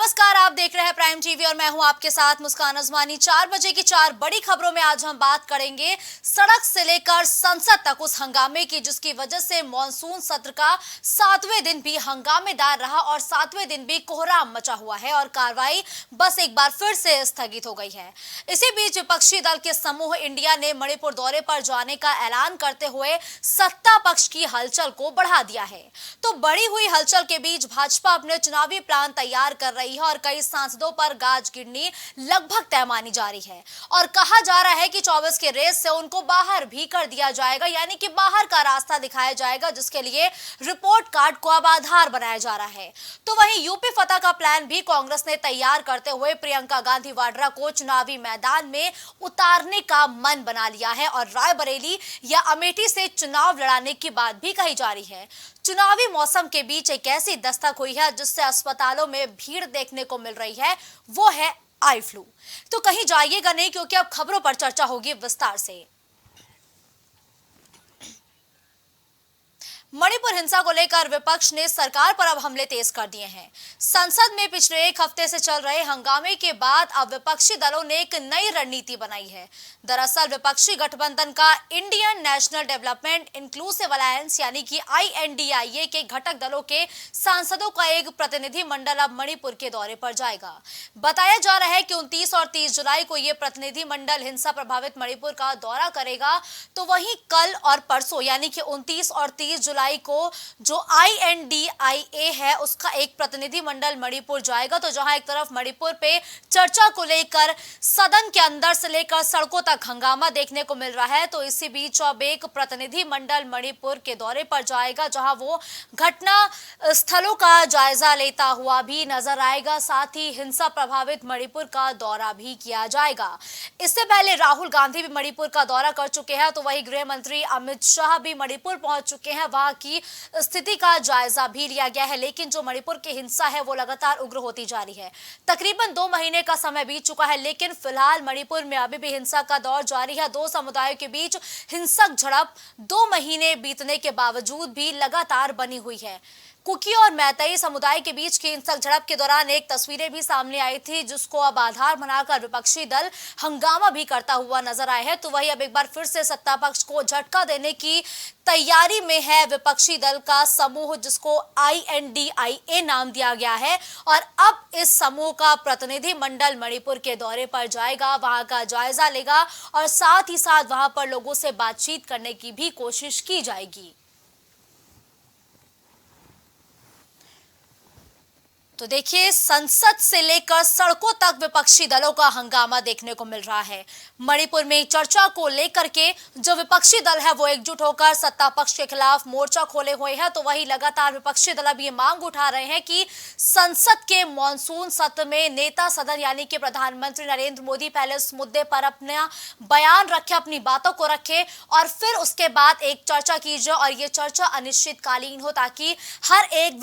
नमस्कार, आप देख रहे हैं प्राइम टीवी और मैं हूं आपके साथ मुस्कान अजमानी। 4 बजे की 4 बड़ी खबरों में आज हम बात करेंगे सड़क से लेकर संसद तक उस हंगामे की जिसकी वजह से मॉनसून सत्र का 7वें दिन भी हंगामेदार रहा और 7वें दिन भी कोहराम मचा हुआ है और कार्रवाई बस एक बार फिर से स्थगित हो गई है। इसी बीच विपक्षी दल के समूह इंडिया ने मणिपुर दौरे पर जाने का ऐलान करते हुए सत्ता पक्ष की हलचल को बढ़ा दिया है। तो बढ़ी हुई हलचल के बीच भाजपा अपने चुनावी प्लान तैयार कर रही है और कई सांसदों पर गाज गिरनी लगभग तय मानी जा रही है और कहा जा रहा है कि 24 के रेस से उनको बाहर भी कर दिया जाएगा, यानी कि बाहर का रास्ता दिखाया जाएगा, जिसके लिए रिपोर्ट कार्ड को अब आधार बनाया जा रहा है। तो वहीं यूपी फतह का प्लान भी कांग्रेस ने तैयार करते हुए प्रियंका गांधी वाड्रा को चुनावी मैदान में उतारने का मन बना लिया है और रायबरेली या अमेठी से चुनाव लड़ाने की बात भी कही जा रही है। चुनावी मौसम के बीच एक ऐसी दस्तक हुई है जिससे अस्पतालों में भीड़ देखने को मिल रही है, वो है आई फ्लू। तो कहीं जाइएगा नहीं क्योंकि अब खबरों पर चर्चा होगी विस्तार से। मणिपुर हिंसा को लेकर विपक्ष ने सरकार पर अब हमले तेज कर दिए हैं। संसद में पिछले एक हफ्ते से चल रहे हंगामे के बाद अब विपक्षी दलों ने एक नई रणनीति बनाई है। दरअसल विपक्षी गठबंधन का Indian national development inclusive alliance यानी कि INDIA के घटक दलों के सांसदों का एक प्रतिनिधि मंडल अब मणिपुर के दौरे पर जाएगा। बताया जा रहा है कि 29 और 30 जुलाई को ये प्रतिनिधि मंडल हिंसा प्रभावित मणिपुर का दौरा करेगा। तो वहीं कल और परसों यानी कि 29 और 30 जुलाई को जो INDIA है उसका एक प्रतिनिधि मंडल मणिपुर जाएगा। तो जहां एक तरफ मणिपुर पे चर्चा को लेकर सदन के अंदर से लेकर सड़कों तक हंगामा देखने को मिल रहा है, तो इसी बीच अब एक प्रतिनिधि मंडल मणिपुर के दौरे पर जाएगा जहां वो घटना स्थलों का जायजा लेता हुआ भी नजर आएगा। साथ ही हिंसा प्रभावित मणिपुर का दौरा भी किया जाएगा। इससे पहले राहुल गांधी भी मणिपुर का दौरा कर चुके हैं, तो वही गृह मंत्री अमित शाह भी मणिपुर पहुंच चुके हैं। वहां की स्थिति का जायजा भी लिया गया है, लेकिन जो मणिपुर की हिंसा है वो लगातार उग्र होती जा रही है। तकरीबन 2 महीने का समय बीत चुका है, लेकिन फिलहाल मणिपुर में अभी भी हिंसा का दौर जारी है। 2 समुदायों के बीच हिंसक झड़प 2 महीने बीतने के बावजूद भी लगातार बनी हुई है। कुकी और मैतेई समुदाय के बीच की हिंसक झड़प के दौरान एक तस्वीरें भी सामने आई थी जिसको अब आधार बनाकर विपक्षी दल हंगामा भी करता हुआ नजर आए हैं। तो वही अब एक बार फिर से सत्ता पक्ष को झटका देने की तैयारी में है विपक्षी दल का समूह जिसको INDIA नाम दिया गया है और अब इस समूह का प्रतिनिधि मंडल मणिपुर के दौरे पर जाएगा, वहां का जायजा लेगा और साथ ही साथ वहां पर लोगों से बातचीत करने की भी कोशिश की जाएगी। तो देखिए, संसद से लेकर सड़कों तक विपक्षी दलों का हंगामा देखने को मिल रहा है। मणिपुर में चर्चा को लेकर के जो विपक्षी दल है वो एकजुट होकर सत्ता पक्ष के खिलाफ मोर्चा खोले हुए हैं। तो वही लगातार विपक्षी दल अब ये मांग उठा रहे हैं कि संसद के मॉनसून सत्र में नेता सदन यानी कि प्रधानमंत्री नरेंद्र मोदी पहले इस मुद्दे पर अपना बयान रखे, अपनी बातों को रखे और फिर उसके बाद एक चर्चा की जाए और ये चर्चा अनिश्चितकालीन हो ताकि हर एक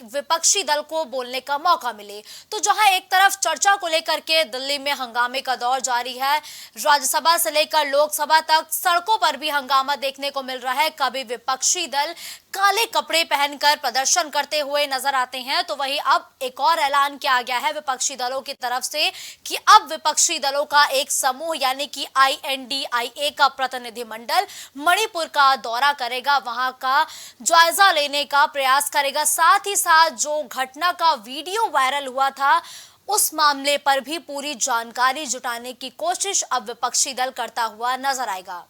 विपक्षी दल को बोलने का मौका मिले। तो जहां एक तरफ चर्चा को लेकर के दिल्ली में हंगामे का दौर जारी है, राज्यसभा से लेकर लोकसभा तक सड़कों पर भी हंगामा देखने को मिल रहा है। कभी विपक्षी दल काले कपड़े पहनकर प्रदर्शन करते हुए नजर आते हैं, तो वहीं अब एक और ऐलान किया गया है विपक्षी दलों की तरफ से कि अब विपक्षी दलों का एक समूह यानी कि INDIA का प्रतिनिधि मंडल मणिपुर का दौरा करेगा, वहां का जायजा लेने का प्रयास करेगा। साथ ही साथ जो घटना का वीडियो वायरल हुआ था उस मामले पर भी पूरी जानकारी जुटाने की कोशिश अब विपक्षी दल करता हुआ नजर आएगा।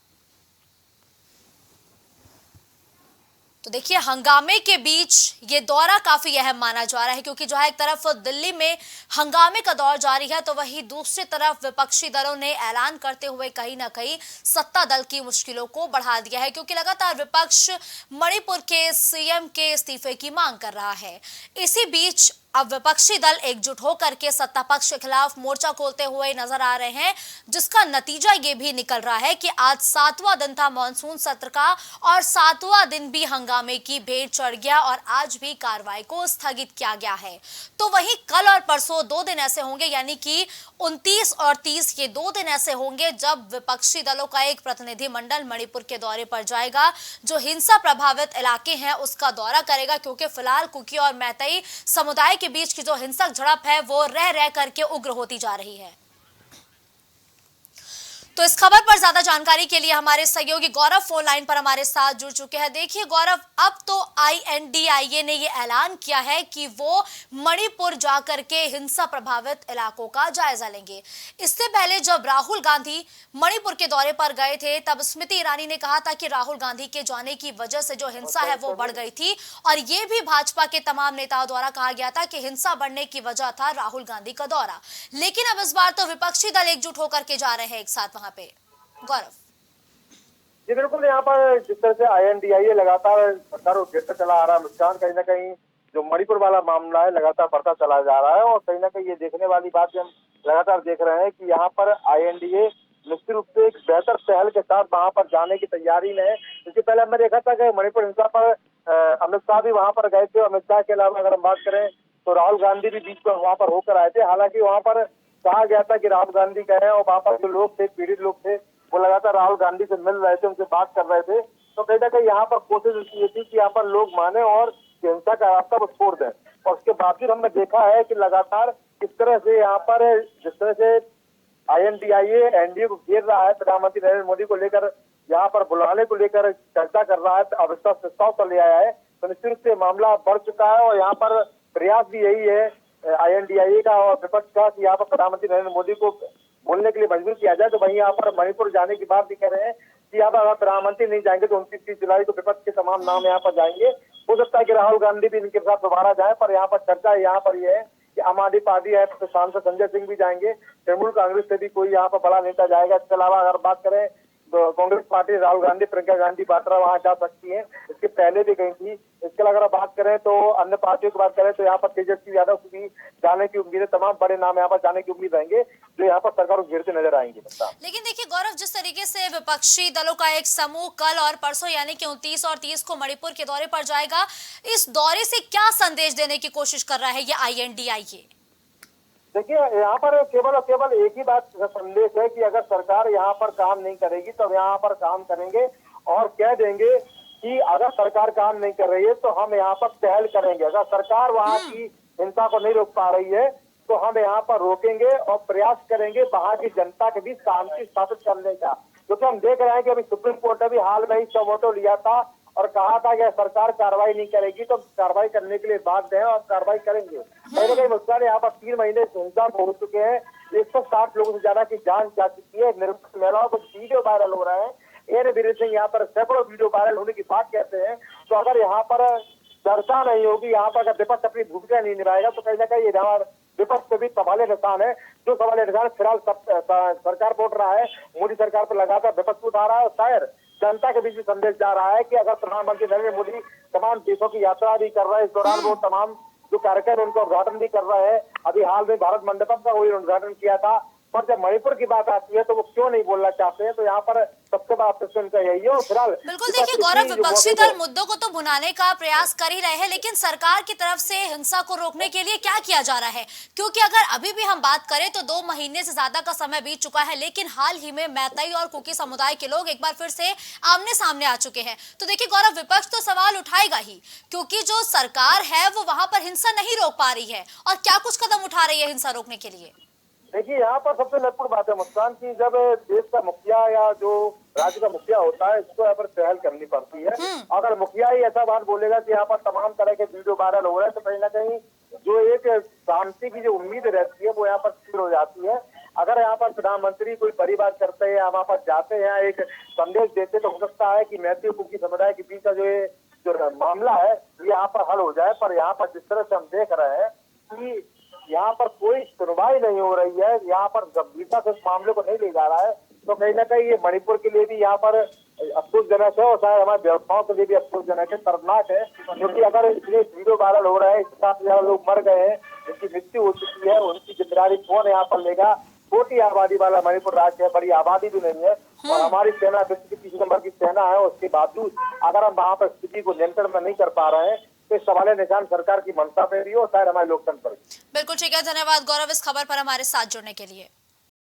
तो देखिए, हंगामे के बीच ये दौरा काफी अहम माना जा रहा है क्योंकि जो है एक तरफ दिल्ली में हंगामे का दौर जारी है तो वही दूसरी तरफ विपक्षी दलों ने ऐलान करते हुए कहीं ना कहीं सत्ता दल की मुश्किलों को बढ़ा दिया है क्योंकि लगातार विपक्ष मणिपुर के CM के इस्तीफे की मांग कर रहा है। इसी बीच अब विपक्षी दल एकजुट होकर के सत्ता पक्ष के खिलाफ मोर्चा खोलते हुए नजर आ रहे हैं, जिसका नतीजा ये भी निकल रहा है कि आज 7वां दिन था मॉनसून सत्र का और 7वां दिन भी हंगामा हंगामे की भेंट चढ़ गया और आज भी कार्रवाई को स्थगित किया गया है। तो वहीं कल और परसों 2 दिन ऐसे होंगे, यानी कि 29 और 30 के 2 दिन ऐसे होंगे जब विपक्षी दलों का एक प्रतिनिधिमंडल मणिपुर के दौरे पर जाएगा, जो हिंसा प्रभावित इलाके हैं उसका दौरा करेगा, क्योंकि फिलहाल कुकी और मैतेई समुदाय के बीच की जो हिंसक झड़प है वो रह रह करके उग्र होती जा रही है। तो इस खबर पर ज्यादा जानकारी के लिए हमारे सहयोगी गौरव फोन लाइन पर हमारे साथ जुड़ चुके हैं। देखिए गौरव, अब तो INDIA ने ये ऐलान किया है कि वो मणिपुर जाकर के हिंसा प्रभावित इलाकों का जायजा लेंगे। इससे पहले जब राहुल गांधी मणिपुर के दौरे पर गए थे तब स्मृति ईरानी ने कहा था कि राहुल गांधी के जाने की वजह से जो हिंसा है वो बढ़ गई थी, और ये भी भाजपा के तमाम नेताओं द्वारा कहा गया था कि हिंसा बढ़ने की वजह था राहुल गांधी का दौरा। लेकिन अब इस बार तो विपक्षी दल एकजुट होकर के जा रहे हैं एक साथ पे। गौरव जी बिल्कुल, यहाँ पर जिस तरह से INDIA लगातार सरकार को घेरता चला आ रहा है मुस्कान, कहीं ना कहीं जो मणिपुर वाला मामला है लगातार बढ़ता चला जा रहा है। और कहीं ना कहीं ये देखने वाली बात हम लगातार देख रहे हैं कि यहाँ पर INDIA निश्चित रूप से एक बेहतर पहल के साथ वहां पर जाने की तैयारी में है। इसके पहले हमने देखा था कि मणिपुर हिंसा पर अमित शाह भी वहां पर गए थे। अमित शाह के अलावा अगर हम बात करें तो राहुल गांधी भी बीच में वहां पर होकर आए थे। हालांकि वहां पर कहा गया था कि राहुल गांधी गए और वहां पर जो लोग थे, पीड़ित लोग थे, वो लगातार राहुल गांधी से मिल रहे थे, उनसे बात कर रहे थे। तो कहीं ना कहीं यहाँ पर कोशिश ये थी कि यहाँ पर लोग माने और हिंसा का रास्ता वो छोड़ दें। और उसके बावजूद हमने देखा है कि लगातार किस तरह से यहाँ पर जिस तरह से INDIA NDA को घेर रहा है, प्रधानमंत्री नरेंद्र मोदी को लेकर यहाँ पर बुलाने को लेकर चर्चा कर रहा है, अविश्वास प्रस्ताव कर लिया है। तो निश्चित रूप से मामला बढ़ चुका है और यहाँ पर प्रयास भी यही है INDIA का और विपक्ष का कि यहाँ पर प्रधानमंत्री नरेंद्र मोदी को बोलने के लिए मजबूर किया जाए। तो वहीं यहाँ पर मणिपुर जाने की बात भी कह रहे हैं कि यहाँ पर अगर प्रधानमंत्री नहीं जाएंगे तो 29-30 जुलाई को विपक्ष के तमाम नाम यहाँ पर जाएंगे। हो सकता है कि राहुल गांधी भी इनके साथ दोबारा जाए, पर यहाँ पर चर्चा यहाँ पर यह है कि आम आदमी पार्टी है तो सांसद संजय सिंह भी जाएंगे, तृणमूल कांग्रेस से भी कोई यहाँ पर बड़ा नेता जाएगा। इसके अलावा अगर बात करें तो कांग्रेस पार्टी राहुल गांधी, प्रियंका गांधी वाड्रा वहां जा सकती है, इसके पहले भी गई थी। इसके अलावा अगर बात करें तो अन्य पार्टियों की बात करें तो यहाँ पर तेजस्वी यादव की भी जाने की उम्मीद है। तमाम बड़े नाम यहाँ पर जाने की उम्मीद रहेंगे जो यहाँ पर सरकार को घेरते नजर आएंगे। लेकिन देखिए गौरव, जिस तरीके से विपक्षी दलों का एक समूह कल और परसों यानी कि 29 और 30 को मणिपुर के दौरे पर जाएगा, इस दौरे से क्या संदेश देने की कोशिश कर रहा है ये INDIA? देखिए यहाँ पर केवल और केवल एक ही बात संदेश है कि अगर सरकार यहाँ पर काम नहीं करेगी तो यहाँ पर काम करेंगे और कह देंगे कि अगर सरकार काम नहीं कर रही है तो हम यहाँ पर पहल करेंगे। अगर सरकार वहाँ की हिंसा को नहीं रोक पा रही है तो हम यहाँ पर रोकेंगे और प्रयास करेंगे वहाँ की जनता के बीच शांति स्थापित करने का। क्योंकि हम देख रहे हैं कि अभी सुप्रीम कोर्ट ने भी हाल में ही टोमेटो लिया था और कहा था कि सरकार कार्रवाई नहीं करेगी तो कार्रवाई करने के लिए बाध्य हैं और कार्रवाई करेंगे। कहीं कहीं मुस्कान यहाँ पर 3 महीने हिंसा हो चुके हैं, 160 लोगों से ज्यादा की जान जा चुकी है, निर्भया महिलाओं को वीडियो वायरल हो रहा है। वीर सिंह यहाँ पर सैकड़ों वीडियो वायरल होने की बात कहते हैं। तो अगर यहाँ पर चर्चा नहीं होगी, यहाँ पर अगर विपक्ष अपनी भूमिका नहीं निभाएगा तो कहीं ना कहीं ये विपक्ष पे भी सवाल निशान है। जो सवाल निशान फिलहाल सरकार बोल रहा है, मोदी सरकार पर लगातार विपक्ष उठा रहा है और शायद जनता के बीच भी संदेश जा रहा है कि अगर प्रधानमंत्री नरेंद्र मोदी तमाम देशों की यात्रा भी कर रहे हैं, इस दौरान वो तमाम जो कार्यक्रम उनका उद्घाटन भी कर रहे हैं। अभी हाल में भारत मंडपम का वही उद्घाटन किया था, पर जब मणिपुर की बात आती है तो वो क्यों नहीं बोलना चाहते हैं। तो यहाँ पर सबसे बड़ा प्रश्न का यही है। फिलहाल बिल्कुल देखिए गौरव, विपक्षी दल मुद्दों को तो भुनाने का प्रयास कर ही रहे हैं, लेकिन सरकार की तरफ से हिंसा को रोकने के लिए क्या किया जा रहा है? क्योंकि अगर अभी भी हम बात करें तो 2 महीने से ज्यादा का समय बीत चुका है, लेकिन हाल ही में मैतेई और कुकी समुदाय के लोग एक बार फिर से आमने सामने आ चुके हैं। तो देखिए गौरव, विपक्ष तो सवाल उठाएगा ही, क्योंकि जो सरकार है वो वहां पर हिंसा नहीं रोक पा रही है। और क्या कुछ कदम उठा रही है हिंसा रोकने के लिए? देखिए यहाँ पर सबसे महत्वपूर्ण बात है मुस्कान की, जब देश का मुखिया या जो राज्य का मुखिया होता है इसको यहाँ पर पहल करनी पड़ती है। अगर मुखिया ही ऐसा बात बोलेगा कि यहाँ पर तमाम तरह के वीडियो वायरल हो रहे हैं तो कहीं ना कहीं जो एक शांति की जो उम्मीद रहती है वो यहाँ पर शुरू हो जाती है। अगर यहाँ पर प्रधानमंत्री कोई बड़ी बात करते हैं, वहाँ पर जाते हैं, एक संदेश देते तो हो सकता है कि मैतेई कुकी समुदाय के बीच का जो मामला है ये यहाँ पर हल हो जाए। पर यहाँ पर जिस तरह से हम देख रहे हैं कि यहाँ पर कोई सुनवाई नहीं हो रही है, यहाँ पर गंभीरता से इस मामले को नहीं ले जा रहा है, तो कहीं ना कहीं ये मणिपुर के लिए भी यहाँ पर अफसोसजनक है और शायद हमारे व्यवस्थाओं के लिए भी अफसोसजनक है, दर्दनाक है। क्योंकि अगर इतने वीडियो वायरल हो रहा है, 7,000 लोग मर गए हैं, जिनकी मृत्यु हो चुकी है, उनकी जिम्मेदारी कौन यहाँ पर लेगा? छोटी आबादी वाला मणिपुर राज्य है, बड़ी आबादी भी नहीं है। और हमारी सेना विश्व की 30 नंबर की सेना है, उसके बावजूद अगर हम वहाँ पर स्थिति को नियंत्रण में नहीं कर पा रहे हैं तो इस सवाल निशान सरकार की मंशा पे भी हो, शायद हमारे लोकतंत्र पर भी। बिल्कुल ठीक है, धन्यवाद गौरव इस खबर पर हमारे साथ जुड़ने के लिए।